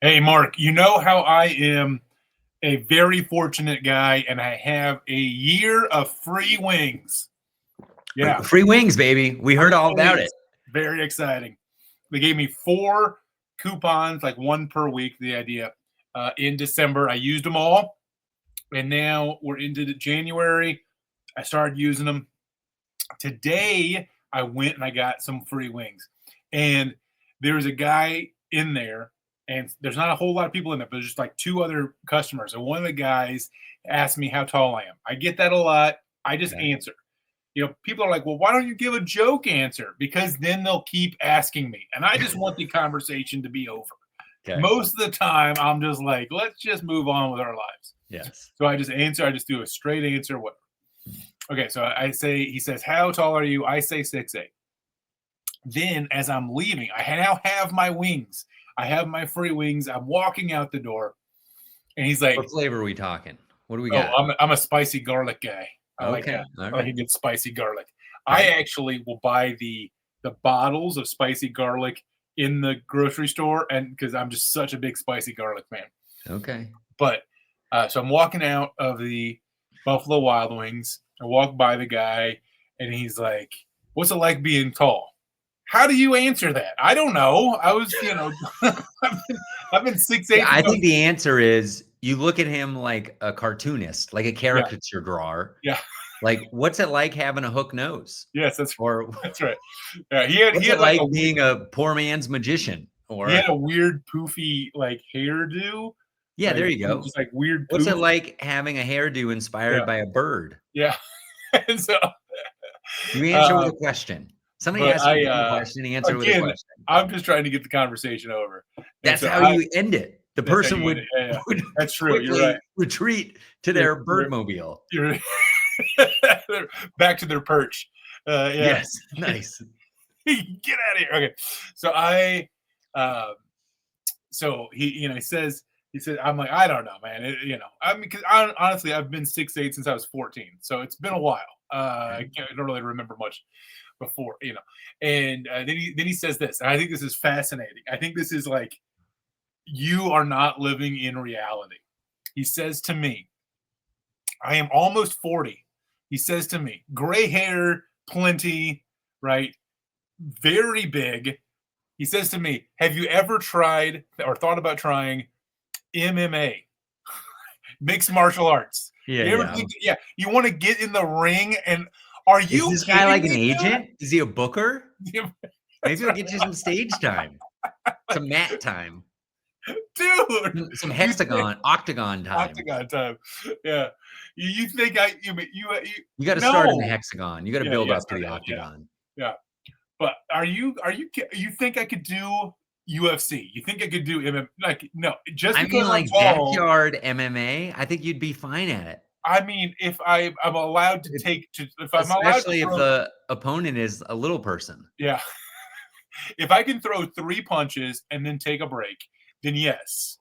Hey, Mark, you know how I am a very fortunate guy and I have a year of free wings. Yeah. Free wings, baby. We heard all about it. Very exciting. They gave me 4 coupons, like 1 per week, the idea, in December. I used them all. And now we're into January. I started using them. Today, I went and I got some free wings. And there was a guy in there, and there's not a whole lot of people in there, but there's just like 2 other customers. And one of the guys asked me how tall I am. I get that a lot. I just answer. People are like, well, why don't you give a joke answer? Because then they'll keep asking me. And I just want the conversation to be over. Okay. Most of the time, I'm just like, let's just move on with our lives. Yes. So I just answer. I just do a straight answer. Whatever. Okay, so I say, he says, how tall are you? I say 6'8". Then as I'm leaving, I now have my wings. I have my free wings. I'm walking out the door. And he's like, what flavor are we talking? What do we got? I'm a spicy garlic guy. I like that. I like a good spicy garlic. Right. I actually will buy the bottles of spicy garlic in the grocery store, and because I'm just such a big spicy garlic man. Okay. But so I'm walking out of the Buffalo Wild Wings. I walk by the guy, and he's like, "What's it like being tall?" How do you answer that? I don't know. I was, I've been 6'8". Yeah, I think the answer is you look at him like a cartoonist, like a caricature drawer. Yeah. Like, what's it like having a hook nose? Yes, that's right. Yeah, he had like being a poor man's magician. Or he had a weird poofy like hairdo. Yeah, there you go. Just like weird. What's it like having a hairdo inspired by a bird? Yeah. And so you answer with a question. Somebody asked you a question, and answer with a question. I'm just trying to get the conversation over. That's how you end it. The person would that's true. You're right. Retreat to their birdmobile. Back to their perch. Yes, nice. Get out of here. Okay, so he says, I'm like, I don't know, man. Because honestly, I've been 6'8" since I was 14, so it's been a while. I don't really remember much before, And then he says this, and I think this is fascinating. I think this is like, you are not living in reality. He says to me, I am almost 40. He says to me, gray hair, plenty, right? Very big. He says to me, have you ever tried or thought about trying MMA, mixed martial arts? Yeah. You want to get in the ring, and are you? Is this guy like an agent? Is he a booker? Maybe I'll get you some stage time, some mat time, dude. Some octagon time. Octagon time. Yeah. You think you got to start in the hexagon. You got to build up to the octagon. Yeah. But you think I could do UFC? You think I could do MMA? Like, no, just because like backyard MMA, I think you'd be fine at it. I mean, if I'm allowed to especially if the opponent is a little person. Yeah. If I can throw 3 punches and then take a break, then yes.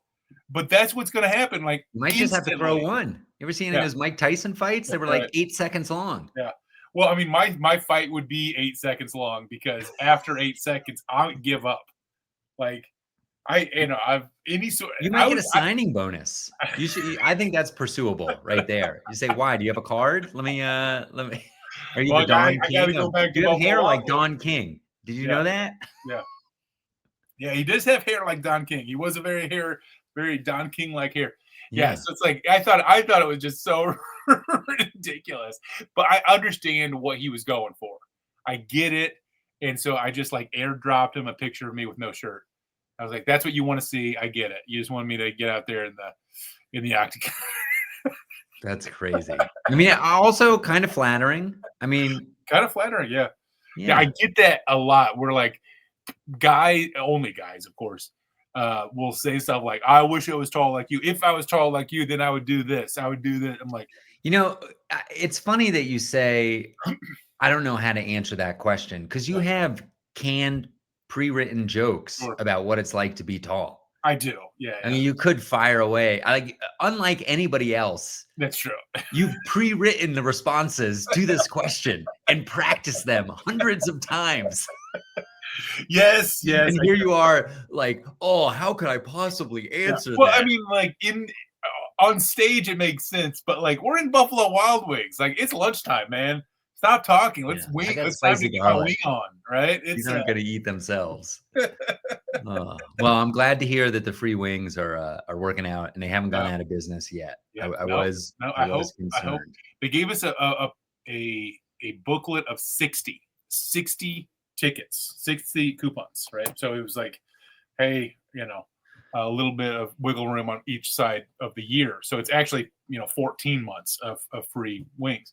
But that's what's going to happen. Like, you might just have to throw one. You ever seen any of those Mike Tyson fights? They were like 8 seconds long. Yeah. Well, I mean, my fight would be 8 seconds long, because after 8 seconds, I'll give up. Like, you might get a signing bonus. You should. I think that's pursuable right there. You say, why? Do you have a card? Let me. Are you the Don King? You have hair like Don King. Did you know that? Yeah. Yeah, he does have hair like Don King. He was a very Don King like hair. Yeah, so it's like I thought it was just so ridiculous, but I understand what he was going for. I get it, and so I just like airdropped him a picture of me with no shirt. I was like, "That's what you want to see. I get it. You just want me to get out there in the octagon." That's crazy. I mean, also kind of flattering. I mean, kind of flattering. Yeah. I get that a lot. We're like, only guys, of course, will say stuff like, I wish I was tall like you. If I was tall like you, then I would do this. I would do that. I'm like, it's funny that you say, I don't know how to answer that question, because you have canned, pre-written jokes about what it's like to be tall. I do. Yeah. I mean, you could fire away. Unlike anybody else. That's true. You've pre-written the responses to this question and practiced them hundreds of times. Yes. And here you are, like, oh, how could I possibly answer well, that? I mean, like on stage, it makes sense, but like we're in Buffalo Wild Wings, like it's lunchtime, man. Stop talking. Let's Yeah, I wing. got It's time to spicy get my wing garlic. on, right? These It's aren't going to eat themselves. Well, I'm glad to hear that the free wings are working out and they haven't gone out of business yet. I was I hope concerned. they gave us a booklet of 60 tickets, 60 coupons, right? So it was like, hey, a little bit of wiggle room on each side of the year. So it's actually 14 months of free wings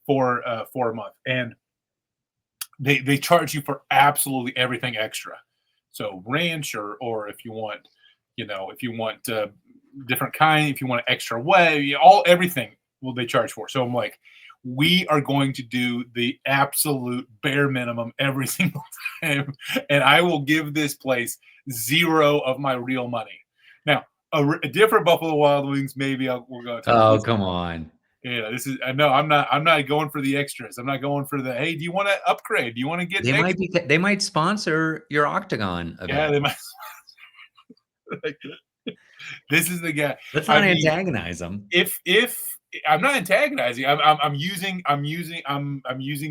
for a month, and they charge you for absolutely everything extra. So ranch, or if you want, different kind, if you want an extra way, everything will they charge for. So I'm like, we are going to do the absolute bare minimum every single time, and I will give this place zero of my real money. Now, a different Buffalo Wild Wings, maybe we'll go to. Oh, come on. Yeah, this is. No, I'm not going for the extras. I'm not going for the. Hey, do you want to upgrade? Do you want to get? They might sponsor your Octagon event. Yeah, they might. This is the guy. Let's not antagonize them. If I'm not antagonizing, I'm using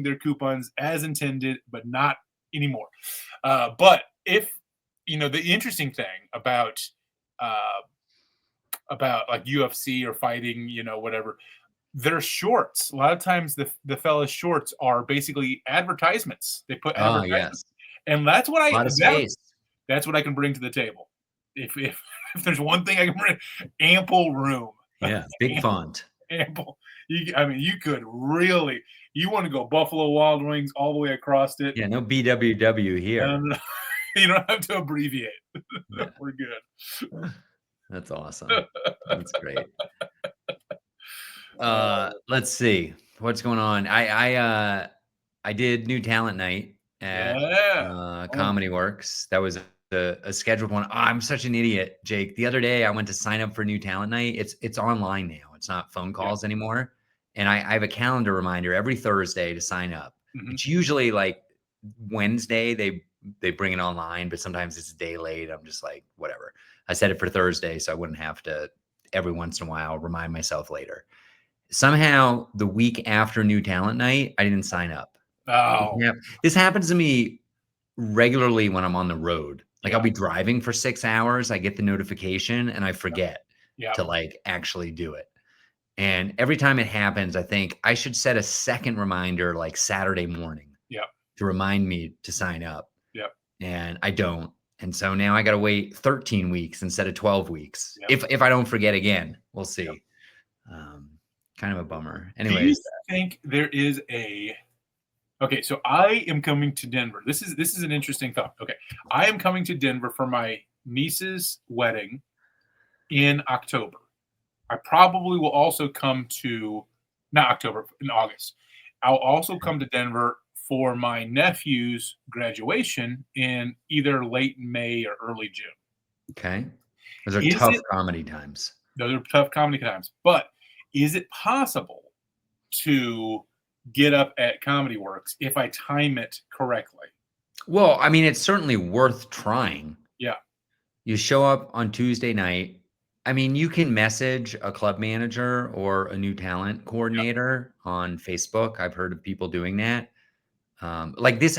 their coupons as intended, but not anymore. But if the interesting thing about like UFC or fighting, whatever, their shorts. A lot of times the fellas' shorts are basically advertisements. They put advertisements, and that's what that's what I can bring to the table. If there's one thing I can bring, ample room. Yeah, big font. Ample. You could really. You want to go Buffalo Wild Wings all the way across it. Yeah, no BWW here. No. You don't have to abbreviate. Yeah. We're good. That's awesome. That's great. Let's see what's going on. I did New Talent Night at Comedy Works. That was a scheduled one. Oh, I'm such an idiot, Jake. The other day I went to sign up for New Talent Night. It's online now. It's not phone calls anymore. And I have a calendar reminder every Thursday to sign up. Mm-hmm. It's usually like Wednesday they bring it online, but sometimes it's a day late. I'm just like, whatever. I set it for Thursday so I wouldn't have to every once in a while remind myself later. Somehow the week after New Talent Night, I didn't sign up. Oh, this happens to me regularly when I'm on the road. Like I'll be driving for 6 hours. I get the notification and I forget to like actually do it. And every time it happens, I think I should set a second reminder like Saturday morning to remind me to sign up. And I don't. And so now I got to wait 13 weeks instead of 12 weeks. If I don't forget again, we'll see. Kind of a bummer. Anyways, do you think there is okay, so I am coming to Denver. This is an interesting thought. Okay. I am coming to Denver for my niece's wedding in October. I probably will also come to not October, in August. I'll also come to Denver for my nephew's graduation in either late May or early June. Okay. Those are tough comedy times. Those are tough comedy times. But is it possible to get up at Comedy Works if I time it correctly? Well, I mean, it's certainly worth trying. Yeah. You show up on Tuesday night. I mean, you can message a club manager or a new talent coordinator on Facebook. I've heard of people doing that. Like this,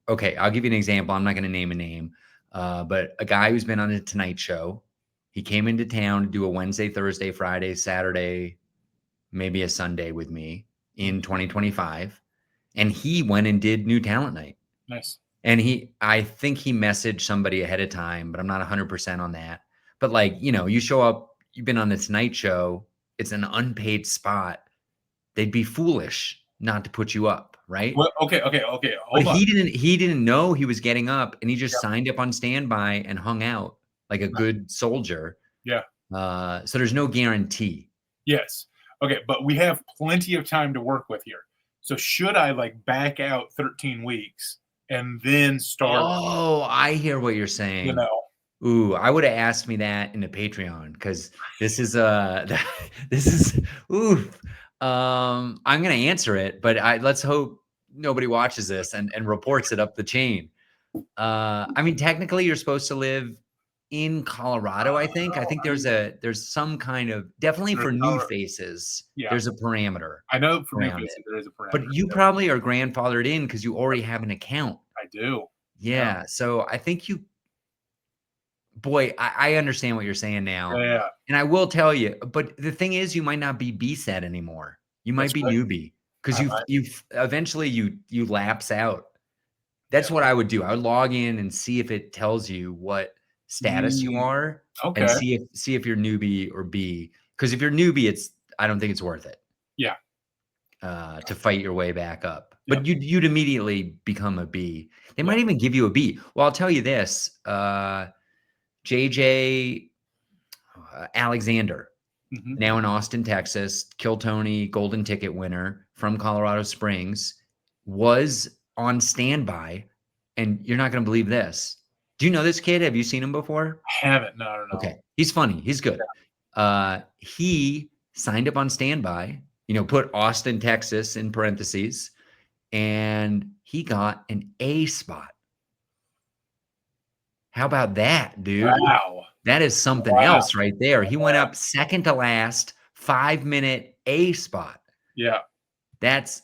okay, I'll give you an example. I'm not going to name a name, but a guy who's been on the Tonight Show, he came into town to do a Wednesday, Thursday, Friday, Saturday, maybe a Sunday with me in 2025. And he went and did New Talent Night. Nice. And I think he messaged somebody ahead of time, but I'm not 100% on that. But like, you show up, you've been on the Tonight Show, it's an unpaid spot. They'd be foolish not to put you up, right? Well, okay. But he didn't know he was getting up, and he just signed up on standby and hung out like a good soldier. Yeah. So there's no guarantee. Yes. Okay, but we have plenty of time to work with here. So should I like back out 13 weeks and then start? Oh, I hear what you're saying. Ooh, I would have asked me that in the Patreon because this is oof. I'm gonna answer it, but let's hope nobody watches this and reports it up the chain. I mean, technically you're supposed to live in Colorado. I think there's some kind of, definitely for new faces. Yeah. There's a parameter. I know for new faces there is a parameter. But you probably are grandfathered in because you already have an account. I do. Yeah. So I think boy, I understand what you're saying now. Yeah. And I will tell you, but the thing is, you might not be B-set anymore. You might be newbie because you've eventually you lapse out. That's what I would do. I would log in and see if it tells you what status you are, and see if you're newbie or B. Because if you're newbie, I don't think it's worth it. Yeah. To fight your way back up, but you'd immediately become a B. They might even give you a B. Well, I'll tell you this: JJ Alexander, now in Austin, Texas, Kill Tony Golden Ticket winner from Colorado Springs, was on standby, and you're not going to believe this. Do you know this kid? Have you seen him before? I haven't. No. Okay. He's funny. He's good. He signed up on standby, put Austin, Texas in parentheses, and he got an A spot. How about that, dude? Wow. That is something else right there. He went up second to last, 5-minute A spot. Yeah. That's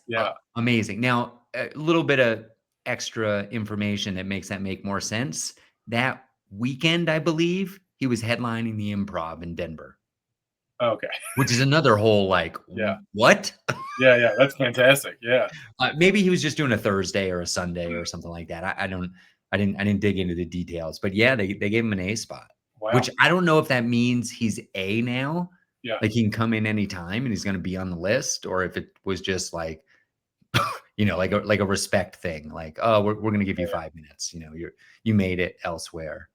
amazing. Now, a little bit of extra information that makes that make more sense. That weekend, I believe, he was headlining the Improv in Denver. Okay. Which is another whole what? Yeah. That's fantastic. Yeah. Maybe he was just doing a Thursday or a Sunday or something like that. I didn't dig into the details, but yeah, they gave him an A spot. Wow. Which I don't know if that means he's A now. Yeah. Like he can come in anytime and he's going to be on the list, or if it was just like a respect thing. Like, oh, we're going to give you 5 minutes. You made it elsewhere.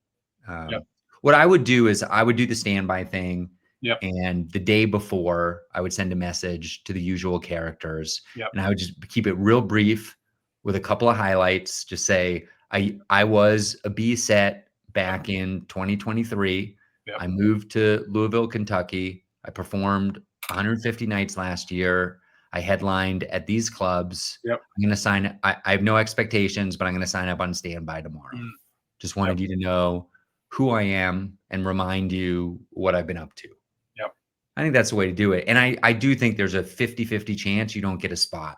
What I would do is I would do the standby thing. Yep. And the day before, I would send a message to the usual characters. Yep. And I would just keep it real brief with a couple of highlights. Just say, I was a B set back in 2023. Yep. I moved to Louisville, Kentucky. I performed 150 nights last year. I headlined at these clubs. Yep. I'm going to sign. I have no expectations, but I'm going to sign up on standby tomorrow. Just wanted you to know who I am and remind you what I've been up to. Yep. I think that's the way to do it. And I do think there's a 50-50 chance you don't get a spot,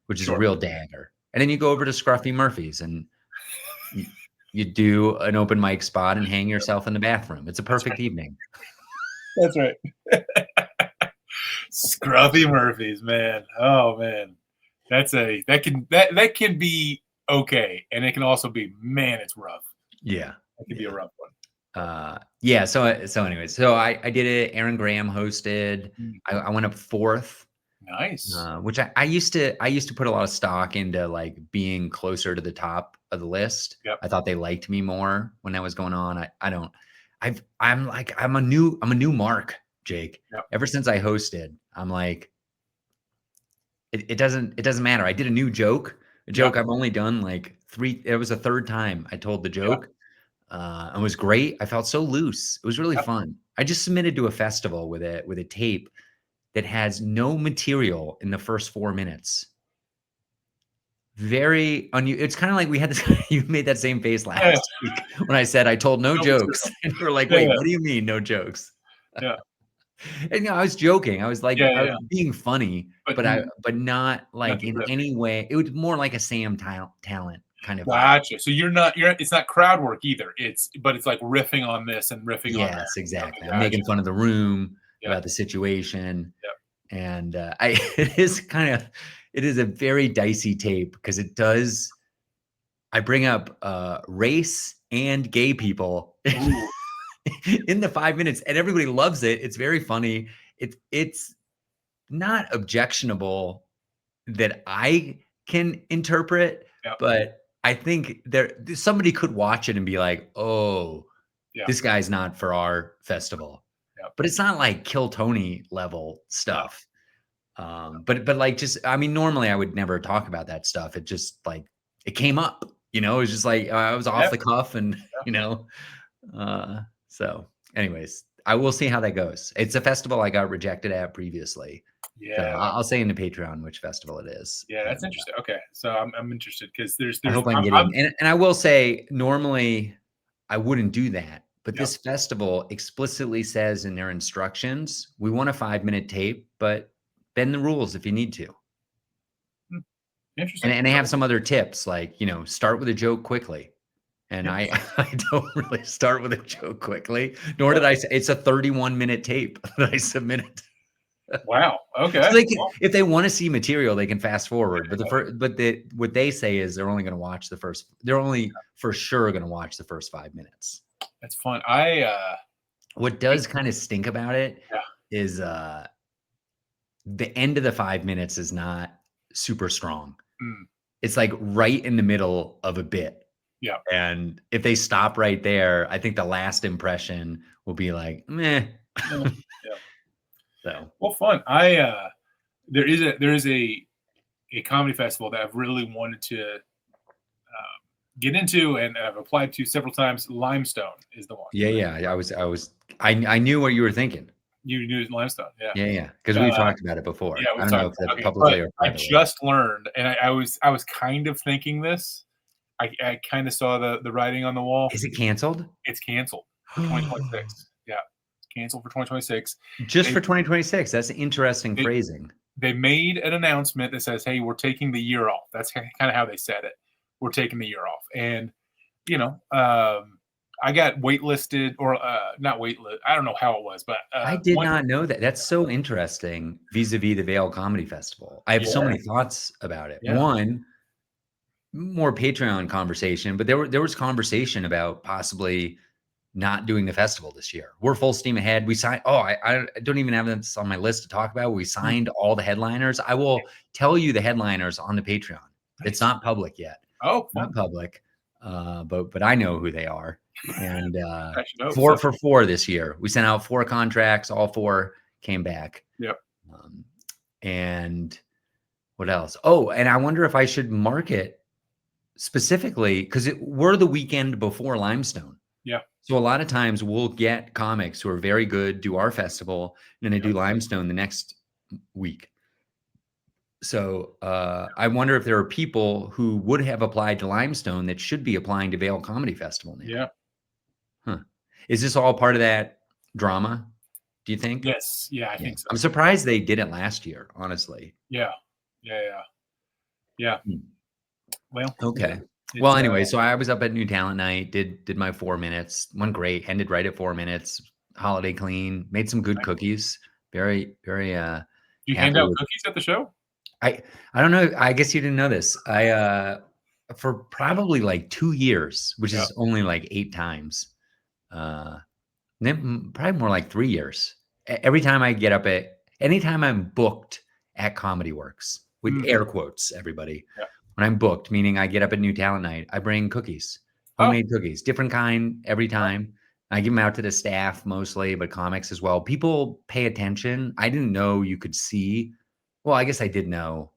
which is a real dagger. And then you go over to Scruffy Murphy's and you do an open mic spot and hang yourself in the bathroom. It's a perfect evening. That's right. Scruffy Murphy's, man. Oh man. That can be okay. And it can also be, man, it's rough. Yeah. It can be a rough one. So anyways, so I did it. Aaron Graham hosted. I went up fourth. Nice. Which I used to put a lot of stock into, like, being closer to the top of the list. Yep. I thought they liked me more when that was going on. I'm a new mark, Jake. Yep. Ever since I hosted, I'm like, it doesn't matter. I did a new joke, I've only done like 3. It was the third time I told the joke. It was great. I felt so loose. It was really fun. I just submitted to a festival with a tape that has no material in the first 4 minutes. Very unusual. It's kind of like we had this. You made that same face last week when I said I told no jokes, and you were like, "Wait, what do you mean no jokes?" Yeah. And I was joking. I was like, I was being funny, but not like in any way. It was more like a Sam talent kind of. Gotcha. So it's not crowd work either. It's like riffing on this and riffing on that. Yes, exactly. I'm making fun of the room, about the situation. Yep. And it is a very dicey tape because I bring up race and gay people in the 5 minutes, and everybody loves it. It's very funny. It's not objectionable that I can interpret, but I think somebody could watch it and be like, oh, this guy's not for our festival. But it's not like Kill Tony level stuff. But like, just, I mean, normally I would never talk about that stuff. It just like, it came up, it was just like, I was off the cuff and, so anyways, I will see how that goes. It's a festival I got rejected at previously. Yeah, So I'll say in the Patreon which festival it is. yeah, that's interesting. Okay, so I'm interested because there's I hope I can get in. And I will say, normally I wouldn't do that, but Yep. this festival explicitly says in their instructions, we want a 5-minute tape, but bend the rules if you need to. Interesting. And they have some other tips, like, start with a joke quickly. And I don't really start with a joke quickly, nor did I say it's a 31-minute tape that I submitted. Wow. Okay. So if they want to see material, they can fast forward. But what they say is they're only for sure going to watch the first 5 minutes. That's fun. What does kind of stink about it is the end of the 5 minutes is not super strong. It's like right in the middle of a bit. Yeah. And if they stop right there, I think the last impression will be like, meh. Yeah. So, well, fun. There is a comedy festival that I've really wanted to get into, and I've applied to several times. Limestone is the one. Yeah. I knew what you were thinking. You knew Limestone, yeah. Yeah. Because we've talked about it before. Yeah, I don't know if that's publicly or privately. I just learned, and I was kind of thinking this. I kind of saw the writing on the wall. Is it canceled? It's canceled for 2026. Yeah, it's canceled for 2026. Just for 2026. That's interesting phrasing. They made an announcement that says, "Hey, we're taking the year off." That's kind of how they said it. We're taking the year off, and I got waitlisted or not waitlisted. I don't know how it was, but I did not know that. That's so interesting vis-a-vis the Vail Comedy Festival. I have so many thoughts about it. Yeah. One, more Patreon conversation, but there was conversation about possibly not doing the festival this year. We're full steam ahead. We signed. Oh, I don't even have this on my list to talk about. We signed all the headliners. I will tell you the headliners on the Patreon. Nice. It's not public yet. Oh, not public. But I know who they are. And 4 so. for 4 this year. We sent out 4 contracts. All 4 came back. Yep. And what else? Oh, and I wonder if I should market specifically because we're the weekend before Limestone. Yeah. So a lot of times we'll get comics who are very good, do our festival, and then they do Limestone the next week. So I wonder if there are people who would have applied to Limestone that should be applying to Vail Comedy Festival now. Yeah. Huh. Is this all part of that drama, do you think? Yes. Yeah, I think so. I'm surprised they did it last year, honestly. Yeah. Well, okay. Well, anyway, so I was up at New Talent Night, did my 4 minutes, went great, ended right at 4 minutes, holiday clean, made some good cookies. Very, very you hand out cookies at the show? I don't know. I guess you didn't know this. For probably like 2 years, which is only like 8 times. Then probably more like 3 years. Every time I get up anytime I'm booked at Comedy Works, with air quotes, everybody. Yeah. When I'm booked, meaning I get up at New Talent Night, I bring cookies, homemade cookies, different kind every time. I give them out to the staff mostly, but comics as well. People pay attention. I didn't know you could see. Well, I guess I did know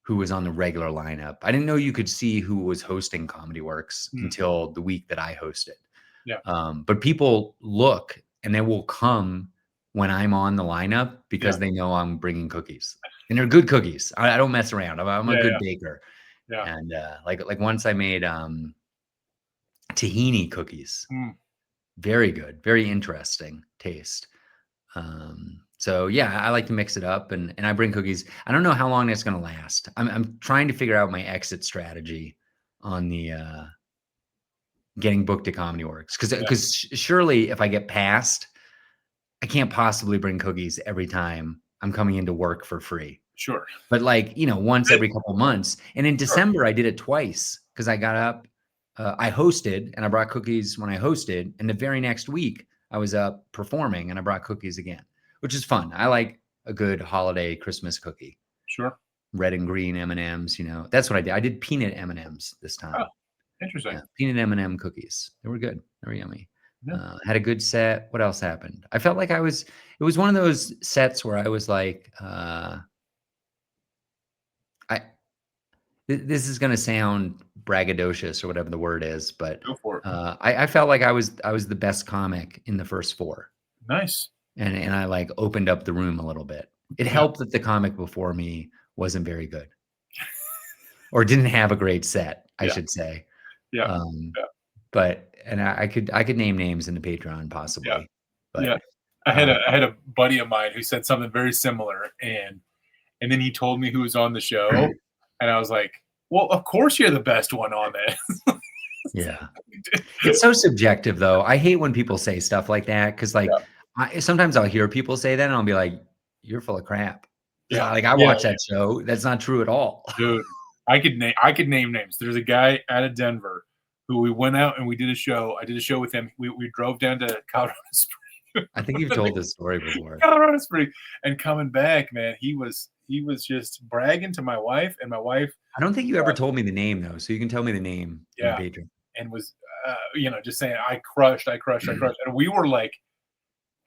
who was on the regular lineup. I didn't know you could see who was hosting Comedy Works until the week that I hosted. Yeah. But people look and they will come when I'm on the lineup because they know I'm bringing cookies. And they're good cookies. I don't mess around. I'm a good baker. Yeah. And like once I made tahini cookies. Very good. Very interesting taste. So yeah, I like to mix it up and I bring cookies. I don't know how long that's going to last. I'm trying to figure out my exit strategy on the getting booked to Comedy Works because surely if I get passed, I can't possibly bring cookies every time I'm coming into work for free. Sure. But like, once every couple months. And in December, I did it twice because I got up, I hosted and I brought cookies when I hosted. And the very next week I was up performing and I brought cookies again, which is fun. I like a good holiday Christmas cookie. Sure. Red and green M&Ms, that's what I did. I did peanut M&Ms this time. Oh, interesting. Yeah, peanut M&M cookies. They were good. They were yummy. Yeah. Had a good set. What else happened? I felt like it was one of those sets where I was like, this is going to sound braggadocios or whatever the word is, but go for it. I felt like I was the best comic in the first 4. Nice. And I like opened up the room a little bit. It helped that the comic before me wasn't very good or didn't have a great set, I should say. Yeah. But I could name names in the Patreon possibly. But I had a buddy of mine who said something very similar, and then he told me who was on the show, and I was like, "Well, of course you're the best one on this." Yeah. It's so subjective though. I hate when people say stuff like that because like sometimes I'll hear people say that and I'll be like, "You're full of crap." Yeah. Like I watch that show. That's not true at all. Dude, I could name names. There's a guy out of Denver who we went out and we did a show. I did a show with him. We drove down to Colorado Springs. I think you've told this story before. Colorado Springs, and coming back, man, he was just bragging to my wife, and my wife. I don't think you ever told me the name though, so you can tell me the name. Yeah, in the Patreon. And was just saying I crushed, and we were like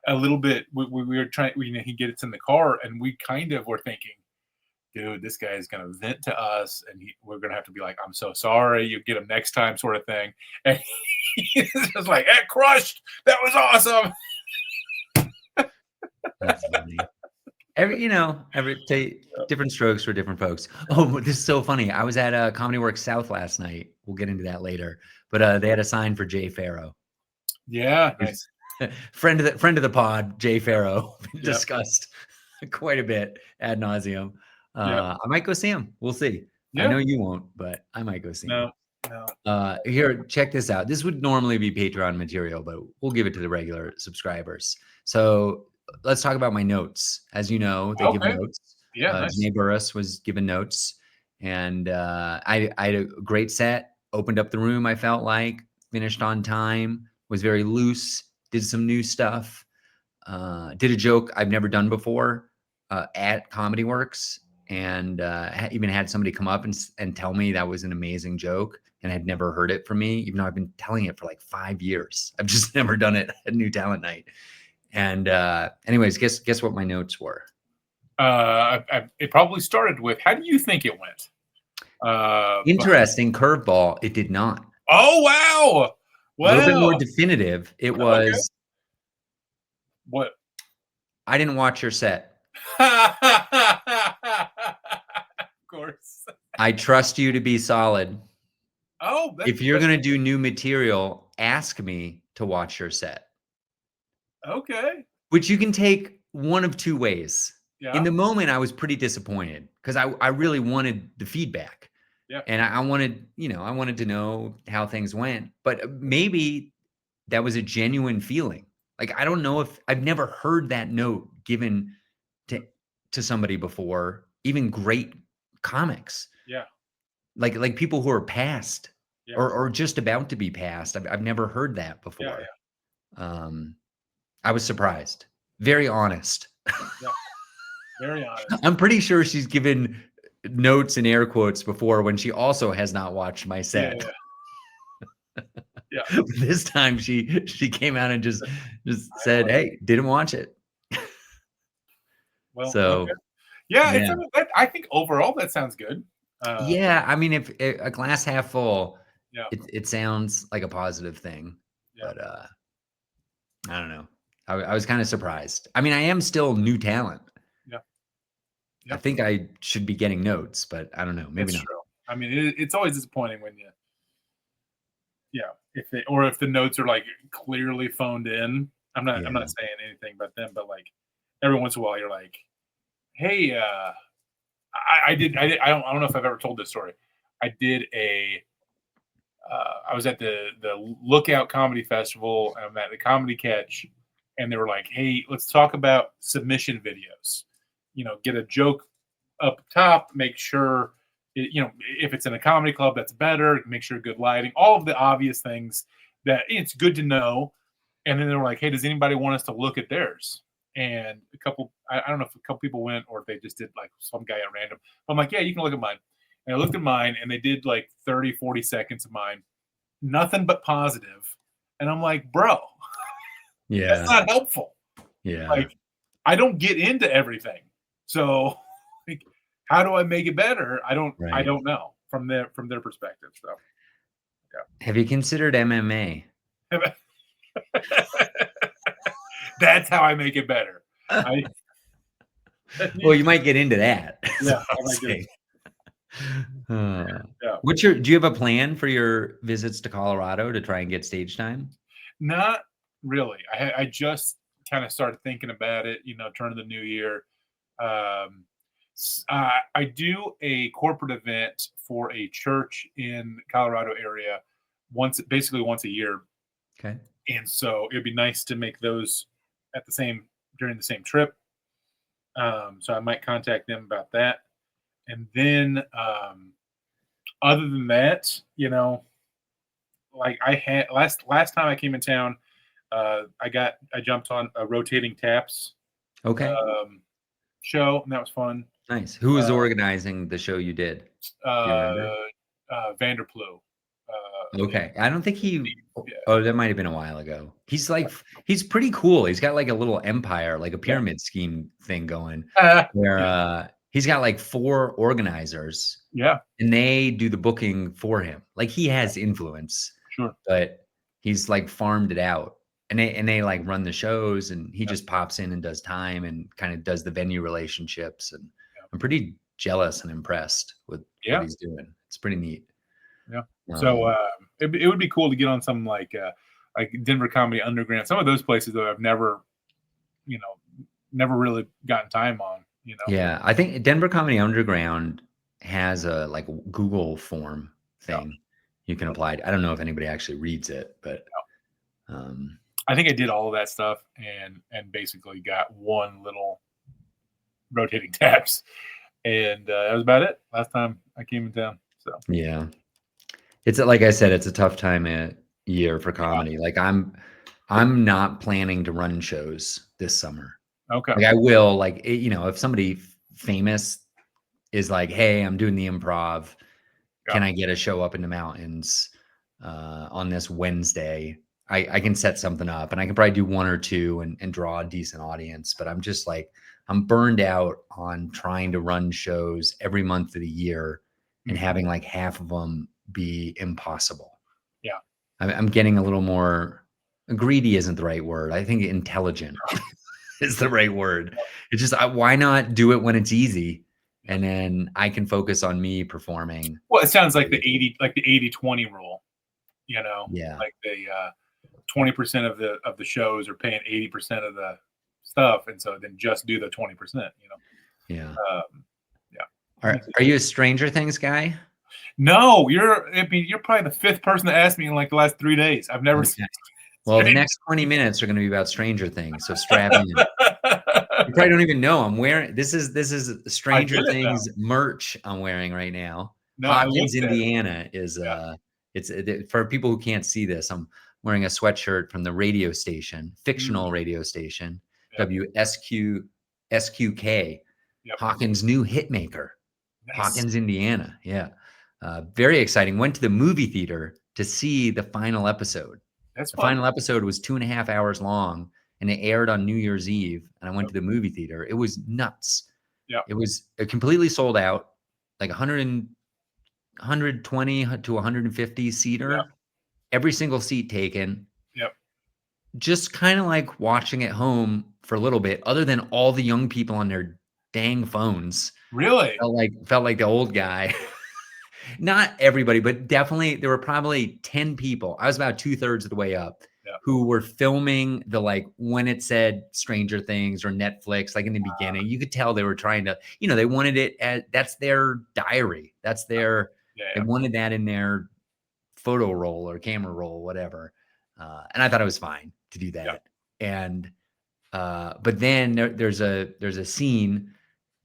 a little bit. We were trying. He gets in the car, and we kind of were thinking, dude, this guy is going to vent to us, and we're going to have to be like, I'm so sorry. You get him next time, sort of thing. And he's just like, hey, crushed. That was awesome. That's funny. Different strokes for different folks. Oh, this is so funny. I was at Comedy Works South last night. We'll get into that later. But they had a sign for Jay Farrow. Yeah, nice. friend of the pod, Jay Farrow, discussed quite a bit ad nauseum. I might go see him. We'll see. I know you won't, but I might go see him. No. Here, check this out. This would normally be Patreon material, but we'll give it to the regular subscribers. So let's talk about my notes. As you know, they give notes. Yeah, nice. Janae Burris was given notes, and I had a great set. Opened up the room. I felt like finished on time. Was very loose. Did some new stuff. Did a joke I've never done before at Comedy Works, and even had somebody come up and tell me that was an amazing joke, and I'd never heard it from me, even though I've been telling it for like 5 years. I've just never done it at New Talent Night. And anyways, guess what my notes were? It probably started with, how do you think it went? Interesting curveball. It did not. Oh, wow. A little bit more definitive. It was. What? I didn't watch your set. Of course. I trust you to be solid. Oh, if you're going to do new material, ask me to watch your set. Okay. Which you can take one of two ways. Yeah. In the moment, I was pretty disappointed because I really wanted the feedback. Yeah. And I wanted to know how things went. But maybe that was a genuine feeling. Like, I don't know if I've never heard that note given to somebody before, even great comics. Yeah. Like people who are past or just about to be past. I've never heard that before. Yeah. I was surprised. Very honest. Yeah. Very honest. I'm pretty sure she's given notes in air quotes before when she also has not watched my set. Yeah. This time she came out and just said, "Hey, didn't watch it." Well, so I think overall that sounds good. Yeah, I mean, if a glass half full, it sounds like a positive thing. But I don't know. I was kind of surprised. I mean, I am still new talent. I think I should be getting notes, but I don't know. Maybe not. True. I mean, it's always disappointing when if the notes are like clearly phoned in. I'm not saying anything about them, but like every once in a while you're like, hey, I don't know if I've ever told this story. I did I was at the Lookout Comedy Festival, and I'm at the Comedy Catch, and they were like, hey, let's talk about submission videos. Get a joke up top, make sure, if it's in a comedy club, that's better. Make sure good lighting, all of the obvious things that it's good to know. And then they were like, hey, does anybody want us to look at theirs? And a couple, I don't know if a couple people went or if they just did like some guy at random. I'm like, yeah, you can look at mine. And I looked at mine, and they did like 30, 40 seconds of mine. Nothing but positive. And I'm like, bro, that's not helpful. Yeah. Like, I don't get into everything. So like, how do I make it better? I don't know from their perspective. So Have you considered MMA? That's how I make it better. Well, you might get into that. Yeah, I might get yeah. Do you have a plan for your visits to Colorado to try and get stage time? Not really. I just kind of started thinking about it, turn of the new year. Um, I do a corporate event for a church in Colorado area basically once a year. Okay. And so it'd be nice to make those during the same trip. So I might contact them about that. And then, other than that, like I had last time I came in town, I jumped on a rotating taps Okay. show, and that was fun. Nice. Who was organizing the show you did? Do you remember? Vanderploeg. Okay. I don't think he Yeah. Oh, that might have been a while ago. He's pretty cool. He's got like a little empire, like a pyramid scheme thing going where he's got like 4 organizers. Yeah. And they do the booking for him. Like he has influence. Sure. But he's like farmed it out. And they like run the shows and he just pops in and does time and kind of does the venue relationships. And I'm pretty jealous and impressed with what he's doing. It's pretty neat. Yeah. So it would be cool to get on some like Denver Comedy Underground. Some of those places that I've never really gotten time on. Yeah, I think Denver Comedy Underground has a like Google form thing you can apply. I don't know if anybody actually reads it, but I think I did all of that stuff and basically got one little rotating taps, and that was about it. Last time I came in town. So yeah. It's like I said, it's a tough time of year for comedy. Like I'm not planning to run shows this summer. Okay. Like I will, like if somebody famous is like, "Hey, I'm doing the improv. Can I get a show up in the mountains on this Wednesday?" I can set something up, and I can probably do 1 or 2 and draw a decent audience. But I'm just like I'm burned out on trying to run shows every month of the year and having like half of them be impossible. Yeah. I'm getting a little more greedy isn't the right word. I think intelligent is the right word. It's just why not do it when it's easy and then I can focus on me performing. Well, it sounds like the 80-20 rule, Yeah. like the 20% of the shows are paying 80% of the stuff, and so then just do the 20%. Yeah. Yeah. Are you a Stranger Things guy? No, you're probably the 5th person to ask me in like the last 3 days. I've never seen. Well, the next 20 minutes are going to be about Stranger Things, so strap in. You probably don't even know I'm wearing. This is Stranger Things merch I'm wearing right now. Hawkins, Indiana is for people who can't see this. I'm wearing a sweatshirt from the radio station, fictional radio station, WSQK, Hawkins' new hitmaker, Hawkins, Indiana. Yeah, very exciting. Went to the movie theater to see the final episode. The final episode was 2.5 hours long, and it aired on New Year's Eve. And I went to the movie theater. It was nuts. Yeah, it was completely sold out, like 120 to 150 seater. Yep. Every single seat taken. Yep. Just kind of like watching at home for a little bit, other than all the young people on their dang phones. Really? Felt like the old guy. Not everybody, but definitely there were probably 10 people. I was about 2/3 of the way up who were filming the, like when it said Stranger Things or Netflix, like in the beginning, you could tell they were trying to, they wanted it as that's their diary. That's their, they wanted that in their photo roll or camera roll, whatever. And I thought it was fine to do that. And, but then there's a scene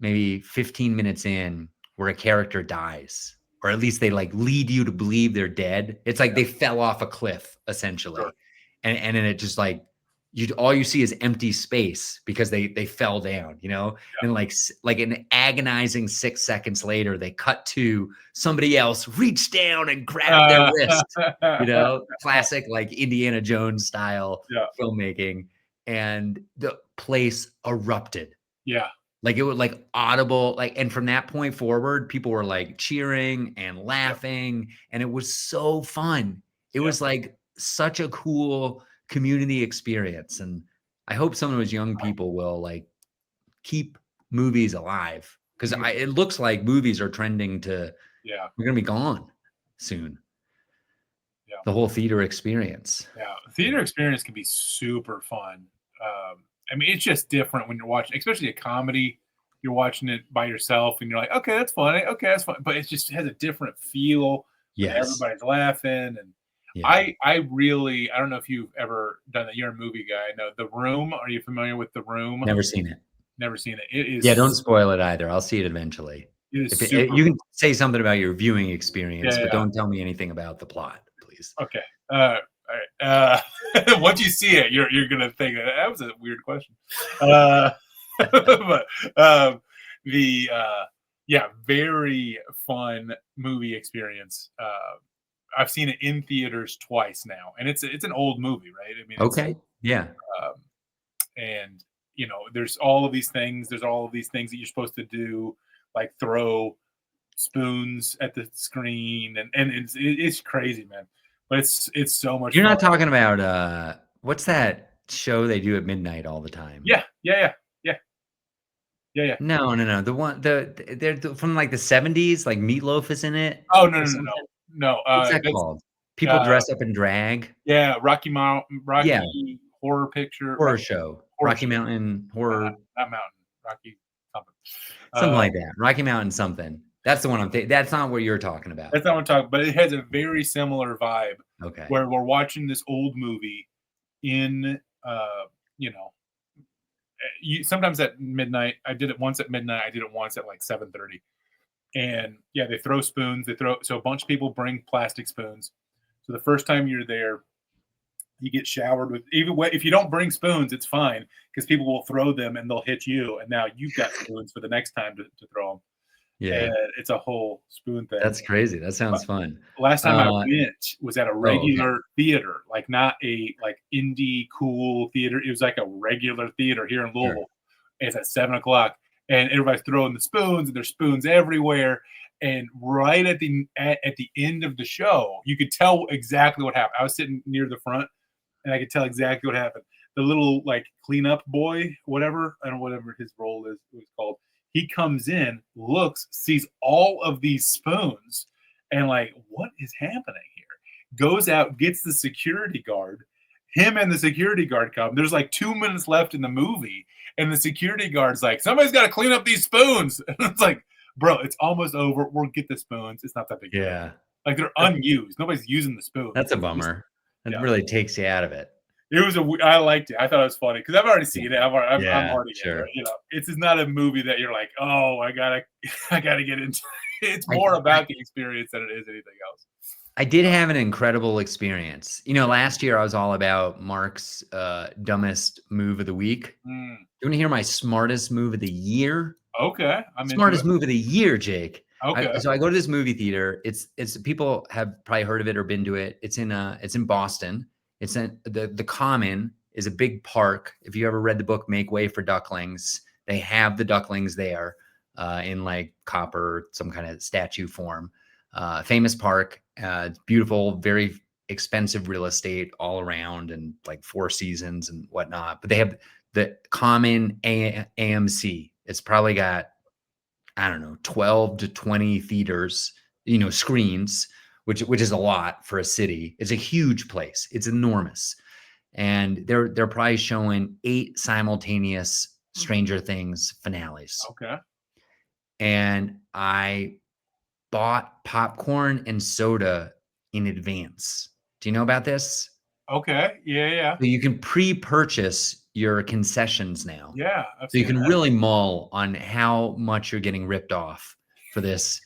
maybe 15 minutes in where a character dies. Or at least they like lead you to believe they're dead. It's like they fell off a cliff essentially. Sure. And then it just like all you see is empty space because they fell down, and like an agonizing 6 seconds later, they cut to somebody else reach down and grab their wrist, classic like Indiana Jones style filmmaking. And the place erupted. Yeah. Like it was like audible, like, and from that point forward, people were like cheering and laughing, and it was so fun. It was like such a cool community experience, and I hope some of those young people will like keep movies alive because it looks like movies are trending to. Yeah, we're gonna be gone soon. Yeah, the whole theater experience. Yeah, theater experience can be super fun. I mean, it's just different when you're watching, especially a comedy. You're watching it by yourself, and you're like, "Okay, that's funny. Okay, that's fun," but it just has a different feel when Yes. everybody's laughing. And Yeah. I really, I don't know if you've ever done that. You're a movie guy. No, The Room. Are you familiar with The Room? Never seen it. Never seen it. It is. Yeah, don't spoil it either. I'll see it eventually. It is If super. you can say something about your viewing experience, but Yeah. don't tell me anything about the plot, please. Okay. All right. Once you see it, you're gonna think that was a weird question. But yeah, very fun movie experience. I've seen it in theaters twice now, and it's an old movie, right? I mean, Okay. Yeah. And there's all of these things. There's all of these things that you're supposed to do, like throw spoons at the screen, and it's crazy, man. But it's so much. You're fun. not talking about what's that show they do at midnight all the time? Yeah. No. The one they're from like the 70s, like Meatloaf is in it. Oh no. What's that called? People dress up in drag. Yeah, Rocky Yeah. Horror Picture Show. Rocky Mountain Horror. Not Mountain. Rocky something. Something like that. Rocky Mountain something. That's the one I'm thinking. That's not what you're talking about. That's not what I'm talking. But it has a very similar vibe. Okay. Where we're watching this old movie in sometimes at midnight. I did it once at midnight. I did it once at like 7:30. And yeah, they throw spoons. So a bunch of people bring plastic spoons. So the first time you're there, you get showered with, even if you don't bring spoons, it's fine because people will throw them and they'll hit you. And now you've got spoons for the next time to throw them. Yeah. And it's a whole spoon thing. That's crazy. That sounds fun. Last time I went was at a regular theater, like not a like indie cool theater. It was like a regular theater here in Louisville. Sure. It's at 7:00, and everybody's throwing the spoons, and there's spoons everywhere. And right at the end of the show, you could tell exactly what happened. I was sitting near the front, and I could tell exactly what happened. The little like cleanup boy, whatever, I don't know whatever his role is, what it's called. He comes in, looks, sees all of these spoons, and like, what is happening here? Goes out, gets the security guard. Him and the security guard come. There's like 2 minutes left in the movie, and the security guard's like, somebody's got to clean up these spoons. And it's like, bro, it's almost over. We'll get the spoons. It's not that big. Yeah. Like they're unused. Nobody's using the spoons. That's a bummer. It really takes you out of it. It was I liked it. I thought it was funny because I've already seen it. I'm already sure. It's not a movie that you're like, oh, I gotta get into. It's more about the experience than it is anything else. I did have an incredible experience. Last year I was all about Mark's dumbest move of the week. You want to hear my smartest move of the year? Okay, smartest move of the year, Jake. Okay. So I go to this movie theater. It's people have probably heard of it or been to it. It's in Boston. It's in the Common is a big park. If you ever read the book Make Way for Ducklings, they have the ducklings there in like copper, some kind of statue form. Famous park. It's beautiful, very expensive real estate all around and like Four Seasons and whatnot. But they have the Common AMC. It's probably got, I don't know, 12 to 20 theaters, screens, which is a lot for a city. It's a huge place. It's enormous. And they're probably showing 8 simultaneous Stranger Things finales. Okay. And I bought popcorn and soda in advance. Do you know about this? Okay. Yeah. So you can pre-purchase your concessions now. Yeah. So you can really mull on how much you're getting ripped off for this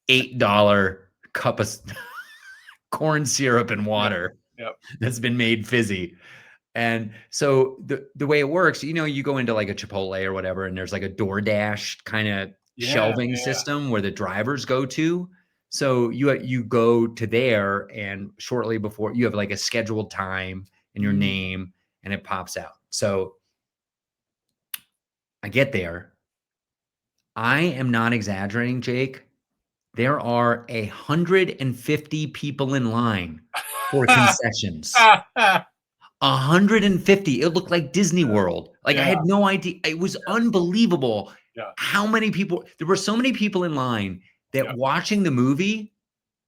$8 cup of corn syrup and water that's been made fizzy. And so the way it works, you go into like a Chipotle or whatever, and there's like a DoorDash kind of shelving system where the drivers go to. So you go to there, and shortly before you have like a scheduled time and your name, and it pops out. So I get there. I am not exaggerating, Jake. There are 150 people in line for concessions. 150. It looked like Disney World. Like I had no idea. It was unbelievable Yeah. How many people? There were so many people in line that watching the movie,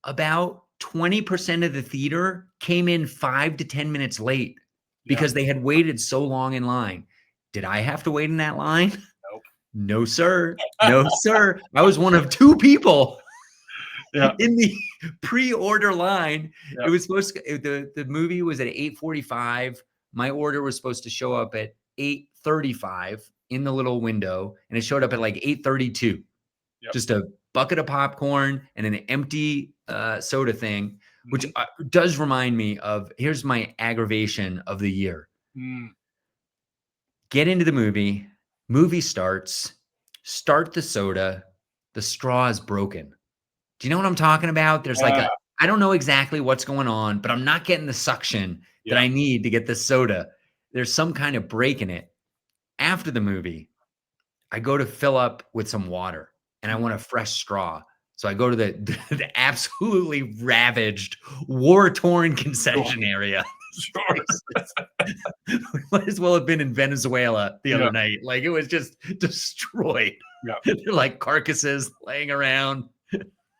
about 20% of the theater came in 5 to 10 minutes late because they had waited so long in line. Did I have to wait in that line? Nope. No, sir. No, sir. I was one of 2 people in the pre-order line. It was supposed to, the movie was at 8:45. My order was supposed to show up at 8:35 in the little window, and it showed up at like 8:32. Just a bucket of popcorn and an empty soda thing, which does remind me of, here's my aggravation of the year. Get into the movie starts, start the soda, the straw is broken. Do you know what I'm talking about? There's like I don't know exactly what's going on, but I'm not getting the suction that I need to get the soda. There's some kind of break in it. After the movie, I go to fill up with some water and I want a fresh straw. So I go to the absolutely ravaged, war-torn concession area. We might as well have been in Venezuela the other night. Like, it was just destroyed. They're like carcasses laying around.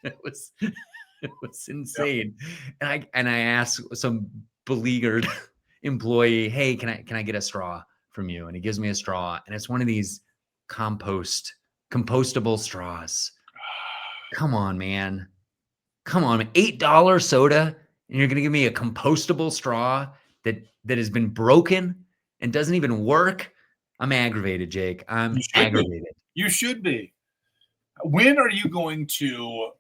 It was insane. And I asked some beleaguered employee, hey, can I get a straw from you? And he gives me a straw, and it's one of these compostable straws. Come on, man. Come on, $8 soda, and you're gonna give me a compostable straw that has been broken and doesn't even work? I'm aggravated, Jake. I'm aggravated. You should be. When are you going to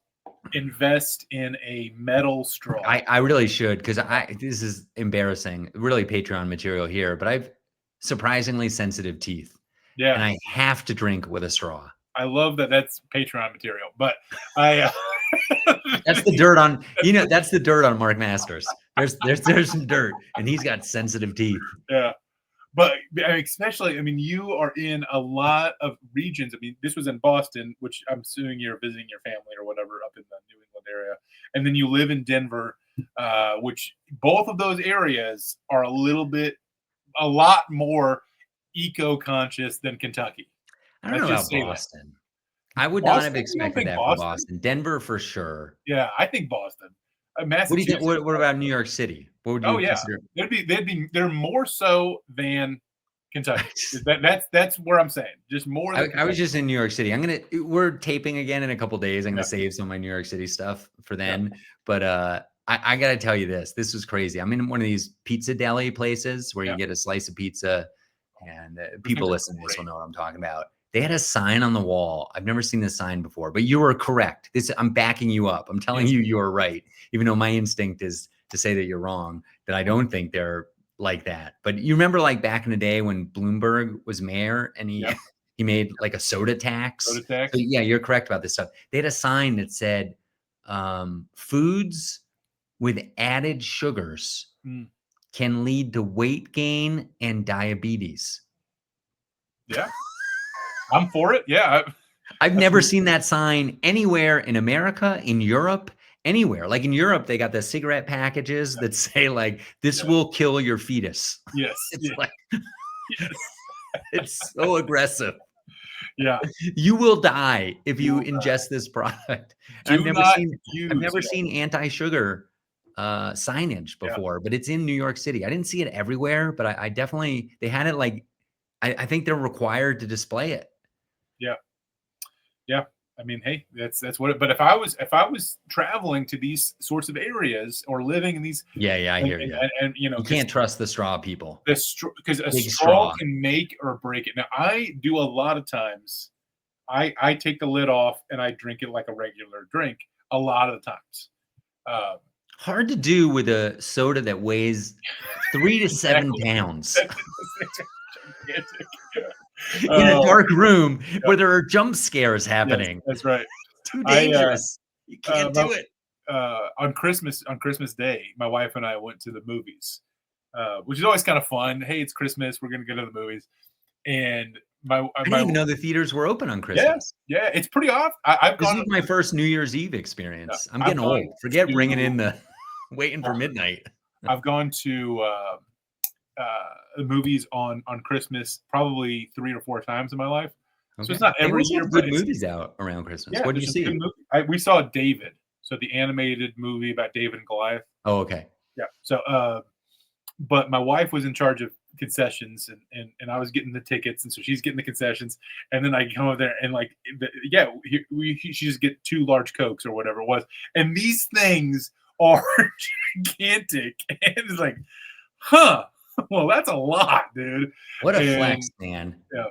invest in a metal straw? I really should, because this is embarrassing. Really Patreon material here, but I've surprisingly sensitive teeth. Yeah. And I have to drink with a straw. I love that that's Patreon material, but I that's the dirt on, that's the dirt on Mark Masters. There's some dirt, and he's got sensitive teeth. Yeah. But especially, I mean, you are in a lot of regions. I mean, this was in Boston, which I'm assuming you're visiting your family or whatever up in the New England area. And then you live in Denver, which both of those areas are a lot more eco-conscious than Kentucky. I don't know about Boston. I would not have expected that from Boston. Denver for sure. Yeah, I think Boston. What do you think? What about New York City? What would you consider? They're more so than Kentucky. That's where I'm saying. Just more than I was just in New York City. We're taping again in a couple days. I'm gonna save some of my New York City stuff for then. But I gotta tell you this. This was crazy. I'm in one of these pizza deli places where you get a slice of pizza, and people listening to this will know what I'm talking about. They had a sign on the wall. I've never seen this sign before, but you were correct. I'm backing you up. I'm telling you, you are right. Even though my instinct is to say that you're wrong, that I don't think they're like that. But you remember, like, back in the day when Bloomberg was mayor and he made like a soda tax. Soda tax. So, yeah, you're correct about this stuff. They had a sign that said, foods with added sugars can lead to weight gain and diabetes. Yeah. I'm for it. Yeah. I've never seen that sign anywhere in America, in Europe, anywhere. Like in Europe, they got the cigarette packages that say, like, this will kill your fetus. Yes. It's like, it's so aggressive. Yeah. You will die if you ingest this product. I've never seen anti-sugar signage before, but it's in New York City. I didn't see it everywhere, but I definitely, they had it like, I think they're required to display it. Yeah. Yeah. I mean, hey, that's what it, but if I was traveling to these sorts of areas or living in these, I hear you. And you can't trust the straw people. Because a straw can make or break it. Now, I do a lot of times, I take the lid off and I drink it like a regular drink a lot of the times. Hard to do with a soda that weighs 3 to 7 pounds. In a dark room where there are jump scares happening. Yes, that's right. Too dangerous. You can't do it. On Christmas Day, my wife and I went to the movies, which is always kind of fun. Hey, it's Christmas. We're going to go to the movies. And I didn't even know the theaters were open on Christmas. Yeah, it's pretty off. This is my first New Year's Eve experience. I'm getting old. Forget bringing in the waiting for midnight. I've gone to the movies on Christmas probably 3 or 4 times in my life. So it's not every year. Have good movies out around Christmas. Yeah, What did you see? We saw David. So the animated movie about David and Goliath. Oh, okay. Yeah. So, but my wife was in charge of concessions, and I was getting the tickets, and so she's getting the concessions, and then I come over there and like, she just get 2 large Cokes or whatever it was, and these things are gigantic, and it's like, huh. Well, that's a lot, dude. What a flex, man. Yeah.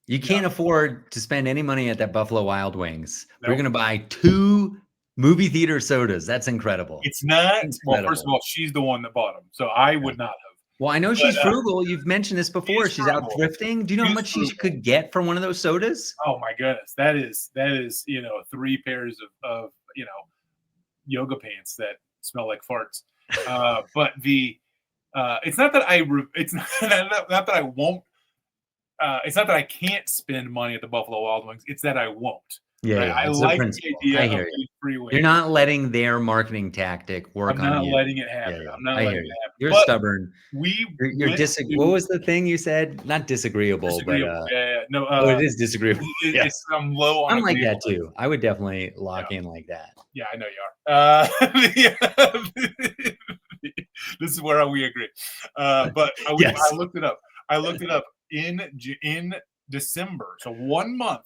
You can't afford to spend any money at that Buffalo Wild Wings. Nope. We're going to buy 2 movie theater sodas. That's incredible. It's not. Well, first of all, she's the one that bought them, so I would not have. Well, I know she's frugal. You've mentioned this before. She's out thrifting. Do you know how much she could get for one of those sodas? Oh my goodness, that is 3 pairs of yoga pants that smell like farts. But it's not that it's not that I won't. It's not that I can't spend money at the Buffalo Wild Wings. It's that I won't. Yeah, right? yeah, I like the idea of free wings. You're not letting their marketing tactic work on you. I'm not letting it happen. Yeah, yeah. I'm not letting it happen. You're stubborn. You're what was the thing you said? Not disagreeable, but no. It is disagreeable. Yes. I'm low on. I'm like that too. I would definitely lock in like that. Yeah, I know you are. This is where we agree. But I looked it up. I looked it up in December. So 1 month,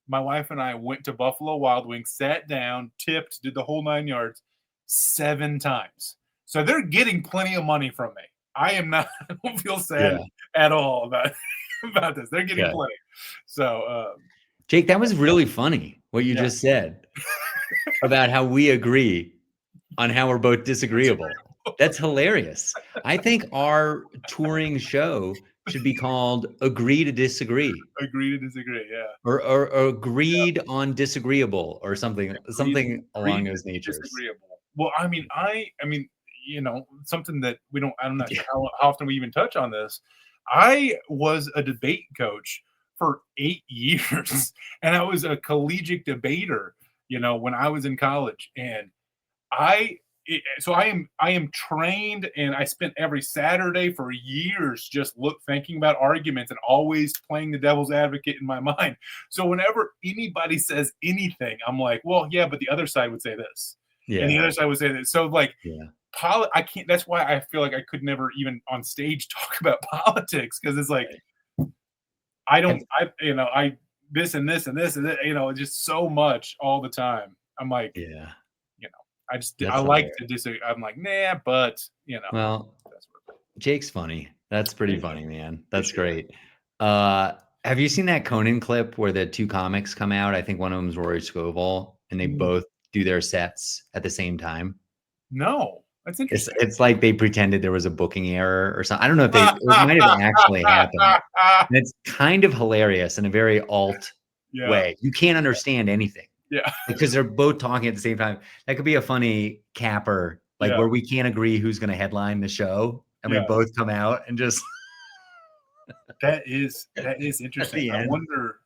my wife and I went to Buffalo Wild Wings, sat down, tipped, did the whole 9 yards 7 times. So they're getting plenty of money from me. I don't feel sad at all about this. They're getting plenty. So, Jake, that was really funny what you just said about how we agree on how we're both disagreeable. That's hilarious. I think our touring show should be called Agree to Disagree. Agree to Disagree, yeah. Or Agreed on Disagreeable or something along those natures. Disagreeable. Well, I mean, something that I'm not sure how often we even touch on this. I was a debate coach for 8 years, and I was a collegiate debater, when I was in college, and I am trained, and I spent every Saturday for years just thinking about arguments and always playing the devil's advocate in my mind. So whenever anybody says anything, I'm like, well, yeah, but the other side would say this, and the other side would say this. So like, I can't. That's why I feel like I could never even on stage talk about politics, because it's like this and this and this and that, just so much all the time. I'm like, I like to disagree. I'm like, nah, but Well, Jake's funny. That's pretty funny, man. That's great. Have you seen that Conan clip where the 2 comics come out? I think one of them is Rory Scovel, and they both do their sets at the same time. No, that's interesting. It's like they pretended there was a booking error or something. I don't know if it might have actually happened. And it's kind of hilarious in a very alt way. You can't understand anything. Yeah. Because they're both talking at the same time. That could be a funny capper, where we can't agree who's going to headline the show, and we both come out and just. That is interesting. I wonder.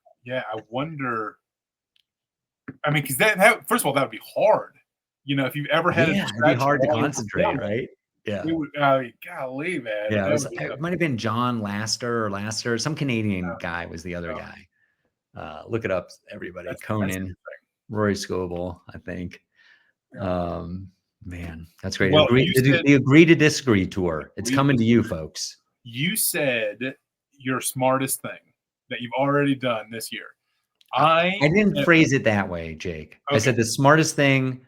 I mean, because that first of all, that would be hard. If you've ever had it'd be hard to concentrate, right? Yeah. It would, golly, man. Yeah, it might have been John Laster, some Canadian guy was the other guy. Look it up, everybody. Conan. Rory Scovel, I think. Man, that's great. Well, the Agree to Disagree tour. It's coming to you, folks. You said your smartest thing that you've already done this year. I didn't phrase it that way, Jake. Okay. I said the smartest thing.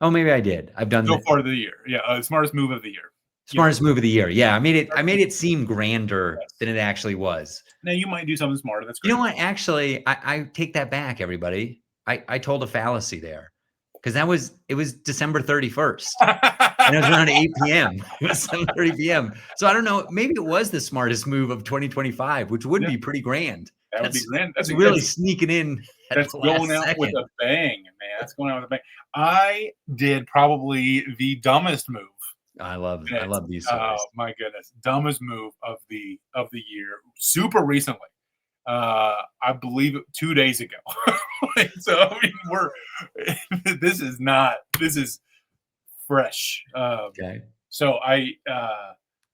Oh, maybe I did. I've done so far of the year. Yeah, smartest move of the year. Smartest move of the year. Yeah, I made it seem grander than it actually was. Now you might do something smarter. That's great. You know what? Actually, I take that back, everybody. I told a fallacy there, because it was December 31st and it was around 8 p.m. It was 7:30 p.m. So I don't know. Maybe it was the smartest move of 2025, which would be pretty grand. That would be grand. That's really sneaking in. That's going out with a bang, man. That's going out with a bang. I did probably the dumbest move. I love these stories. Oh my goodness. Dumbest move of the year. Super recently. I believe 2 days ago. So I mean, this is fresh. Okay. So I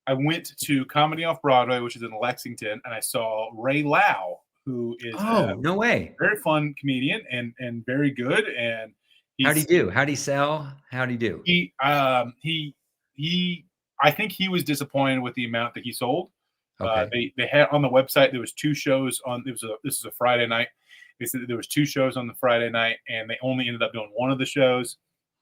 went to Comedy Off Broadway, which is in Lexington, and I saw Ray Lau, who is no way, very fun comedian and very good. And how'd he do? How'd he sell? How'd he do? He I think he was disappointed with the amount that he sold. Okay. They had on the website, there was 2 shows on, this is a Friday night. They said there was 2 shows on the Friday night, and they only ended up doing one of the shows.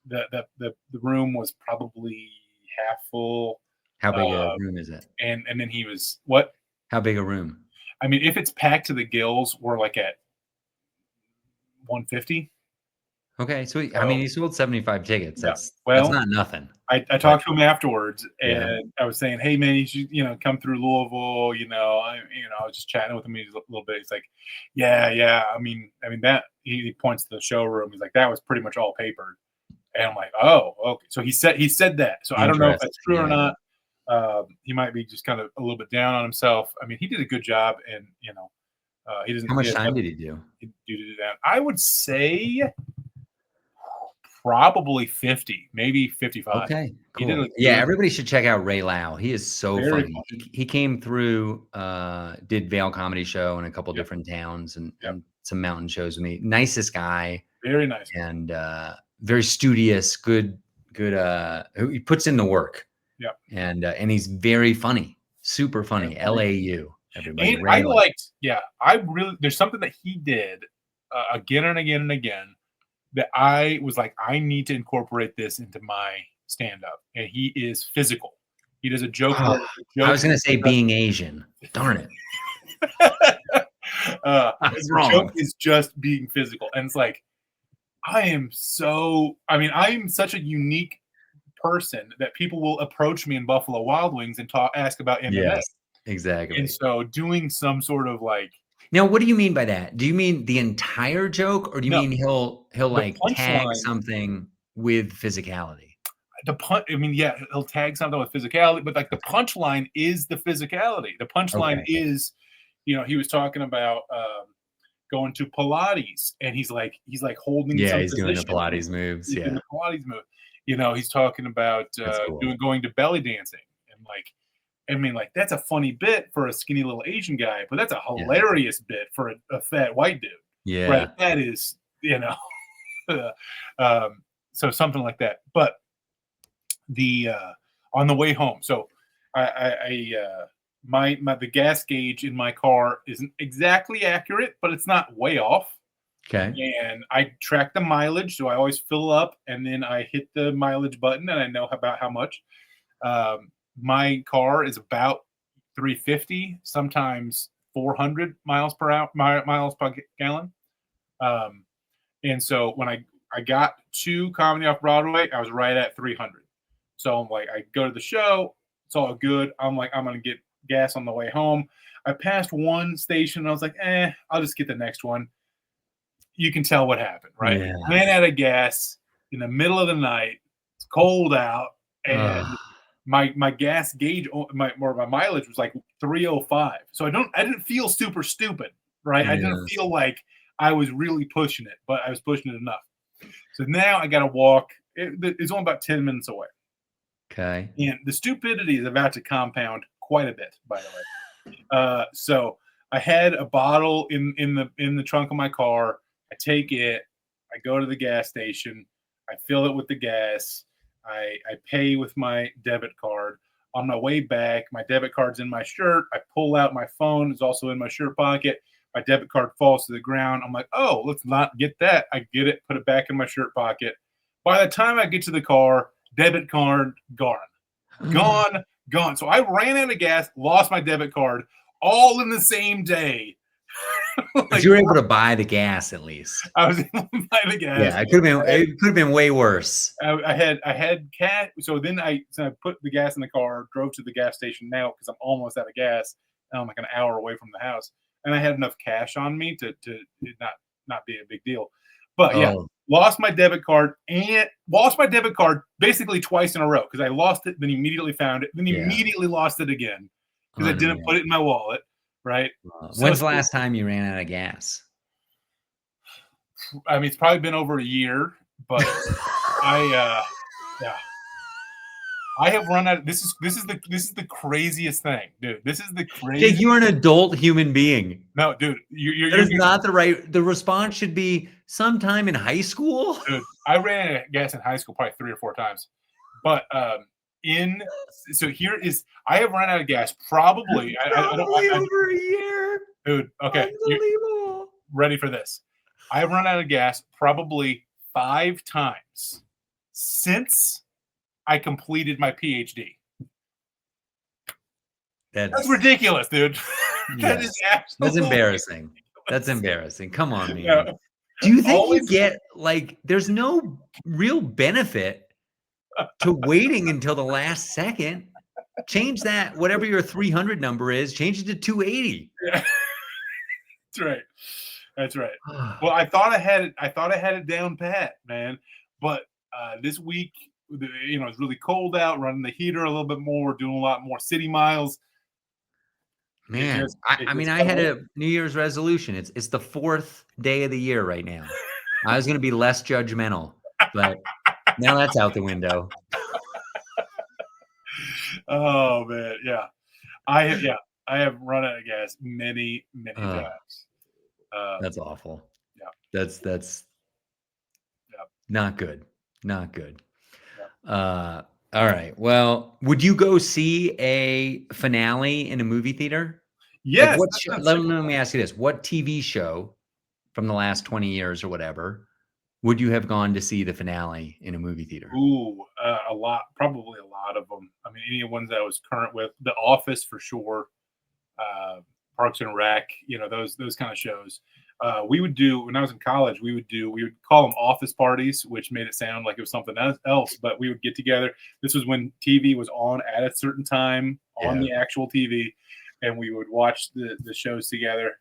The room was probably half full. How big a room is it? And then he was what? How big a room? I mean, if it's packed to the gills, we're like at 150. Okay, so I mean, he sold 75 tickets. Yeah. That's Well, not nothing. I talked to him afterwards, and Yeah. I was saying, "Hey, man, you should, come through Louisville." I was just chatting with him a little bit. He's like, "Yeah. I mean that." He points to the showroom. He's like, "That was pretty much all papered." And I'm like, "Oh, okay." So he said that. So I don't know if that's true or not. He might be just kind of a little bit down on himself. I mean, he did a good job, and he doesn't. How much time did he do? He do that. I would say probably 50, maybe 55. Okay, cool. Yeah, everybody should check out Ray Lau. He is so funny. He came through, did Vail Comedy Show in a couple different towns and some mountain shows with me. Nicest guy. Very nice. And very studious, good, he puts in the work. Yeah. And he's very funny, super funny. Yeah, LAU, everybody. And I really, there's something that he did again and again and again that I was like, I need to incorporate this into my stand-up. And he is physical. He does a joke. I was going to say being Asian. Darn it. The joke is just being physical. And it's like, I am such a unique person that people will approach me in Buffalo Wild Wings and ask about MMA. Yes, exactly. And so doing some sort of like, now, what do you mean by that? Do you mean the entire joke, or do you mean he'll like tag something with physicality? He'll tag something with physicality, but like the punchline is the physicality. The punchline is, he was talking about going to Pilates, and he's like holding. Yeah, he's doing the Pilates moves. He's doing the Pilates move. He's talking about going to belly dancing, and like. I mean, like, that's a funny bit for a skinny little Asian guy, but that's a hilarious bit for a fat white dude. Yeah. Right? That is, so something like that. But on the way home, so the gas gauge in my car isn't exactly accurate, but it's not way off. Okay. And I track the mileage, so I always fill up, and then I hit the mileage button, and I know about how much. My car is about 350, sometimes 400 miles per gallon. And so when I got to Comedy Off Broadway, I was right at 300. So I'm like, I go to the show, it's all good. I'm like, I'm going to get gas on the way home. I passed one station, and I was like, I'll just get the next one. You can tell what happened, right? Yeah. Ran out of gas in the middle of the night. It's cold out, and my gas gauge, my mileage was like 305. So I didn't feel super stupid, right? Yes. I didn't feel like I was really pushing it, but I was pushing it enough. So now I got to walk. It's only about 10 minutes away. Okay. And the stupidity is about to compound quite a bit, by the way. So I had a bottle in the trunk of my car. I take it. I go to the gas station. I fill it with the gas. I pay with my debit card. On my way back, my debit card's in my shirt. I pull out my phone. It's also in my shirt pocket. My debit card falls to the ground. I'm like, oh, let's not get that. I get it, put it back in my shirt pocket. By the time I get to the car, debit card gone. Gone. So I ran out of gas, lost my debit card, all in the same day. But you were able to buy the gas at least. I was able to buy the gas. Yeah, it could have been way worse. I had cash. So then I put the gas in the car, drove to the gas station now because I'm almost out of gas. And I'm like an hour away from the house, and I had enough cash on me to not be a big deal. But lost my debit card basically twice in a row because I lost it, then immediately found it, then immediately lost it again because I didn't put it in my wallet. Right. When's the last time you ran out of gas? I mean, it's probably been over a year, but I have run out. This is the craziest thing, dude. This is the craziest. Jake, you're an adult human being. No, dude, that is not the right. The response should be sometime in high school. Dude, I ran out of gas in high school probably 3 or 4 times, but so here is I have run out of gas probably over a year, dude. Okay, unbelievable. Ready for this? I have run out of gas probably 5 times since I completed my PhD. That's ridiculous, dude. That is absolutely that's embarrassing. Ridiculous. That's embarrassing. Come on, man. Yeah. Do you think you get like there's no real benefit to waiting until the last second? Change that, whatever your 300 number is, change it to 280. Yeah. That's right. Well, I thought I had it down pat, man. But this week, it's really cold out, running the heater a little bit more, doing a lot more city miles. Man, I mean, I had a New Year's resolution. It's the 4th day of the year right now. I was going to be less judgmental, but now that's out the window. Oh man, yeah. I have run out of gas many times. That's awful. Yeah. That's not good. Not good. Yeah. All right. Well, would you go see a finale in a movie theater? Yes. Like let me ask you this. What TV show from the last 20 years or whatever would you have gone to see the finale in a movie theater? Ooh, a lot. Probably a lot of them. I mean, any ones that I was current with. The Office for sure. Parks and Rec. Those kind of shows. We would do when I was in college. We would call them office parties, which made it sound like it was something else. But we would get together. This was when TV was on at a certain time on the actual TV, and we would watch the shows together.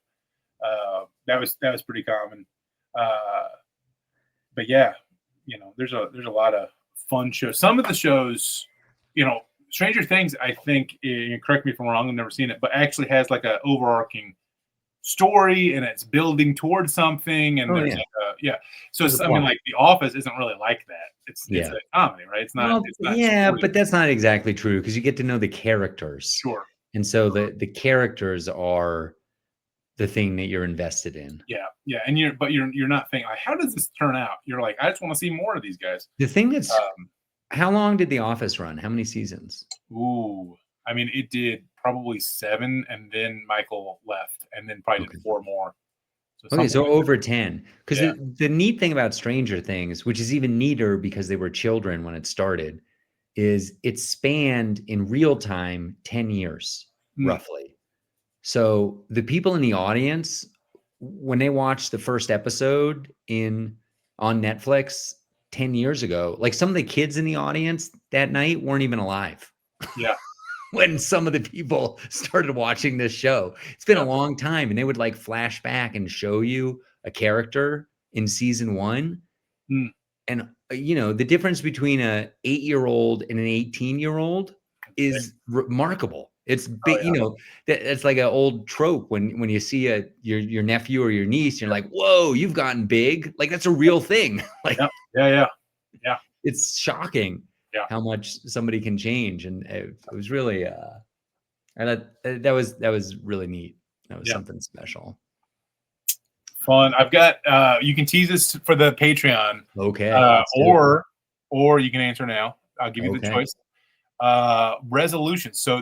That was pretty common. But yeah, there's a lot of fun shows. Some of the shows, Stranger Things, I think, correct me if I'm wrong, I've never seen it, but actually has like an overarching story and it's building towards something. And So I mean, like The Office isn't really like that. It's a comedy, right? It's not. But that's not exactly true because you get to know the characters. Sure. And so the characters are the thing that you're invested in. Yeah. And you're not thinking like, how does this turn out? You're like, I just want to see more of these guys. The thing that's how long did The Office run? How many seasons? Ooh, I mean, it did probably 7, and then Michael left, and then probably did 4 more. So over 10. Because the neat thing about Stranger Things, which is even neater because they were children when it started, is it spanned in real time 10 years, roughly. So the people in the audience, when they watched the first episode on Netflix 10 years ago, like some of the kids in the audience that night weren't even alive. Yeah. When some of the people started watching this show, it's been a long time, and they would like flash back and show you a character in season 1. And the difference between a 8-year-old and an 18-year-old is remarkable. It's big, it's like an old trope when you see your nephew or your niece, you're like, whoa, you've gotten big. Like that's a real thing. Like, yeah. It's shocking how much somebody can change. And it was really, that was really neat. That was something special. Fun. I've got, you can tease us for the Patreon. Okay. Or you can answer now. I'll give you the choice. Resolutions. So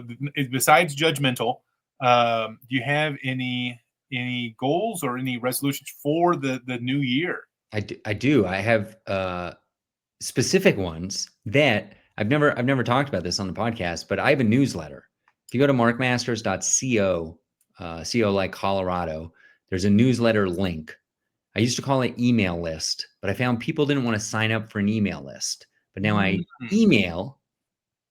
besides judgmental, do you have any goals or any resolutions for the new year? I do. I have specific ones that I've never talked about this on the podcast, but I have a newsletter. If you go to markmasters.co, co like Colorado, there's a newsletter link. I used to call it email list, but I found people didn't want to sign up for an email list. But now I email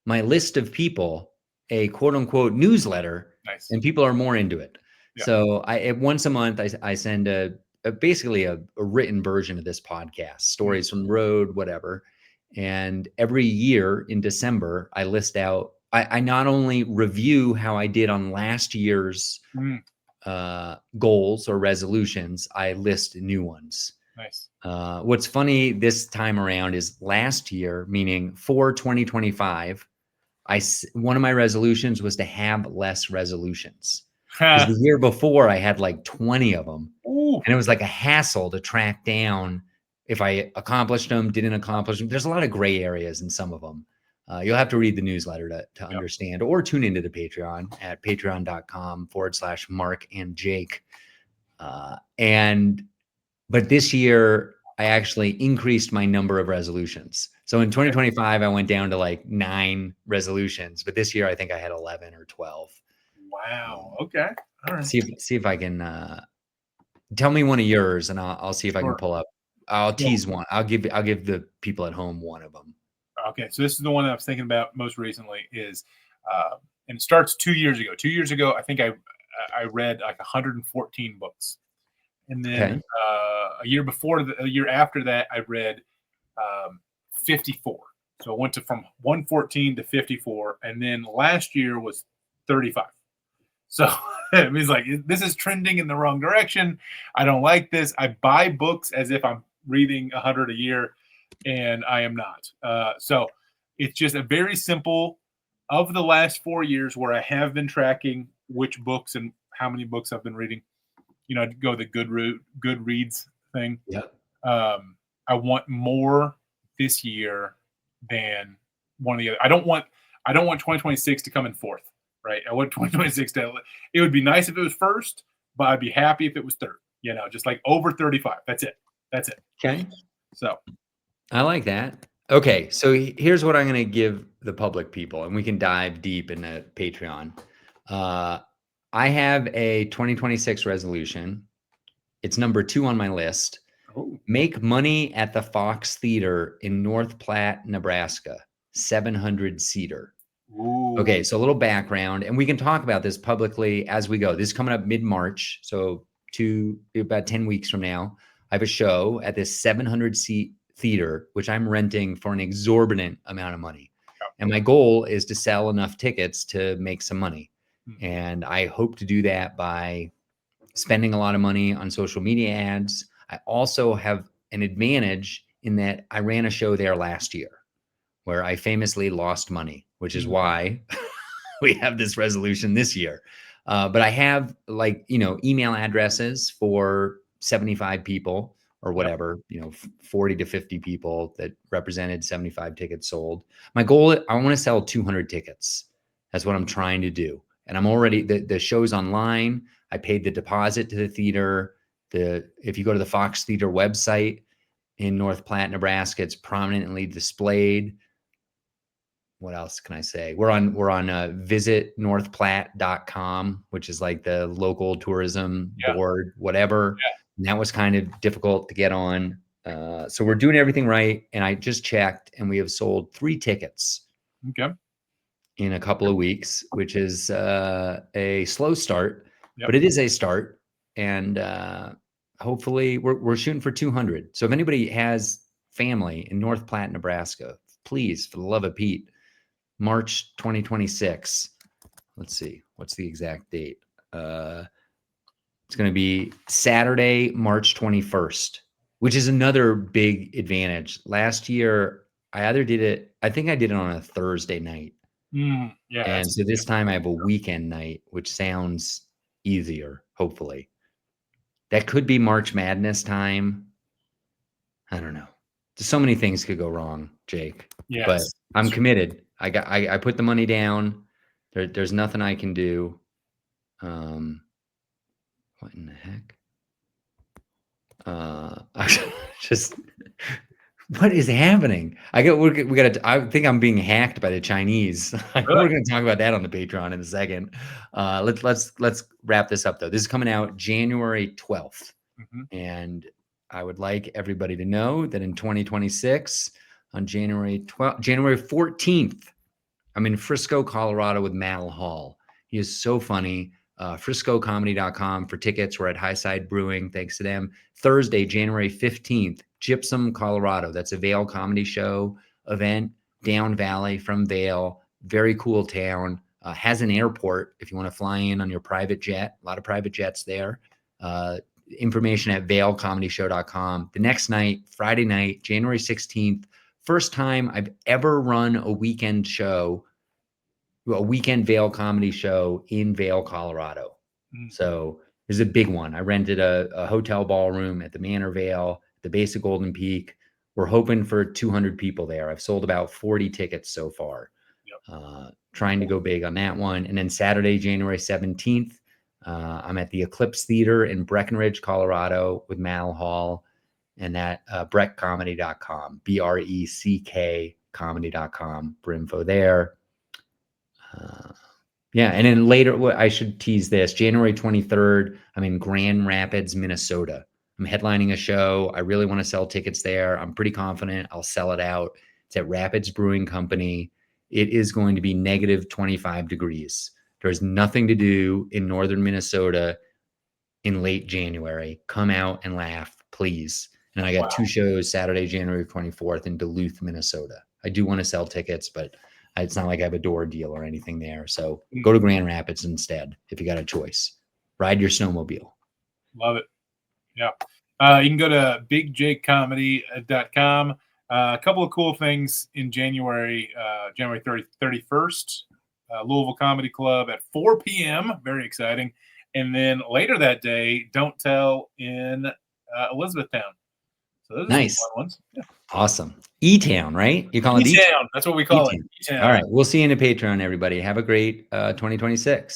my list of people a quote unquote newsletter, and people are more into it. Yeah. So once a month, I send basically a written version of this podcast, stories from the road, whatever. And every year in December, I list out, I not only review how I did on last year's goals or resolutions, I list new ones. Nice. What's funny this time around is last year, meaning for 2025, one of my resolutions was to have less resolutions. Because the year before I had like 20 of them. Ooh. And it was like a hassle to track down if I accomplished them, didn't accomplish them. There's a lot of gray areas in some of them. You'll have to read the newsletter to understand, or tune into the Patreon at patreon.com/Mark and Jake. But this year I actually increased my number of resolutions. So in 2025, I went down to like 9 resolutions, but this year I think I had 11 or 12. Wow. Okay. All right. See if I can tell me one of yours, and I'll see if I can pull up. I'll tease one. I'll give the people at home one of them. Okay, so this is the one that I was thinking about most recently. And it starts 2 years ago. 2 years ago, I think I read like 114 books, and then a year after that, I read 54. So I went from 114 to 54, and then last year was 35. So it was like, this is trending in the wrong direction. I don't like this. I buy books as if I'm reading 100 a year, and I am not. So it's just a very simple, of the last 4 years where I have been tracking which books and how many books I've been reading. You know, I'd go the Goodreads thing. Yep. I want more this year than one of the other. I don't want 2026 to come in fourth. Right. I want 2026 to, it would be nice if it was first, but I'd be happy if it was third, just like over 35. That's it. Okay. So I like that. Okay. So here's what I'm going to give the public people, and we can dive deep into Patreon. I have a 2026 resolution. It's number 2 on my list. Oh. Make money at the Fox Theater in North Platte, Nebraska, 700-seater. Ooh. Okay, so a little background, and we can talk about this publicly as we go. This is coming up mid-March, so about 10 weeks from now. I have a show at this 700-seat theater, which I'm renting for an exorbitant amount of money. And my goal is to sell enough tickets to make some money. And I hope to do that by spending a lot of money on social media ads. I also have an advantage in that I ran a show there last year where I famously lost money, which is why we have this resolution this year. But I have email addresses for 75 people or whatever, 40 to 50 people that represented 75 tickets sold. My goal, I want to sell 200 tickets. That's what I'm trying to do. And I'm already, the show's online. I paid the deposit to the theater. If you go to the Fox Theater website in North Platte, Nebraska, it's prominently displayed. What else can I say? We're on visitnorthplatte.com, which is like the local tourism board, whatever. Yeah. And that was kind of difficult to get on. So we're doing everything right. And I just checked, and we have sold 3 tickets in a couple of weeks, which is a slow start, but it is a start. And hopefully we're shooting for 200. So if anybody has family in North Platte, Nebraska, please, for the love of Pete, March 2026. Let's see. What's the exact date? It's going to be Saturday, March 21st, which is another big advantage. Last year, I think I did it on a Thursday night. And so this time I have a weekend night, which sounds easier, hopefully. That could be March Madness time. I don't know. So many things could go wrong, Jake. Yes. But I'm committed. I put the money down. There's nothing I can do. What in the heck? What is happening? I think I'm being hacked by the Chinese. We're going to talk about that on the Patreon in a second. Let's wrap this up though. This is coming out January 12th. And I would like everybody to know that in 2026 on January 14th, I'm in Frisco, Colorado with Mal Hall. He is so funny. FriscoComedy.com for tickets. We're at Highside Brewing. Thanks to them. Thursday, January 15th, Gypsum, Colorado. That's a Vail Comedy Show event down valley from Vail. Very cool town. Has an airport if you want to fly in on your private jet. A lot of private jets there. Information at vailcomedyshow.com. The next night, Friday night, January 16th, first time I've ever run a weekend show a weekend Vail comedy show in Vail, Colorado. So there's a big one. I rented a hotel ballroom at the Manor Vail, the base of Golden Peak. We're hoping for 200 people there. I've sold about 40 tickets so far. Trying to go big on that one. And then Saturday, January 17th, I'm at the Eclipse Theater in Breckenridge, Colorado with Mal Hall, and at breckcomedy.com, BRECK comedy.com for info there. Yeah, and then later, I should tease this, January 23rd, I'm in Grand Rapids, Minnesota. I'm headlining a show. I really want to sell tickets there. I'm pretty confident I'll sell it out. It's at Rapids Brewing Company. It is going to be negative 25 degrees. There's nothing to do in northern Minnesota in late January. Come out and laugh, please. And I got 2 shows Saturday, January 24th in Duluth, Minnesota. I do want to sell tickets, but it's not like I have a door deal or anything there. So go to Grand Rapids instead if you got a choice. Ride your snowmobile. Love it. Yeah. You can go to bigjakecomedy.com. A couple of cool things in January, January 31st, Louisville Comedy Club at 4 p.m. Very exciting. And then later that day, Don't Tell in Elizabethtown. So those are some fun ones. Yeah. Awesome. E-Town, right? You call it E-Town. That's what we call it. E-Town. All right. We'll see you in the Patreon, everybody. Have a great 2026.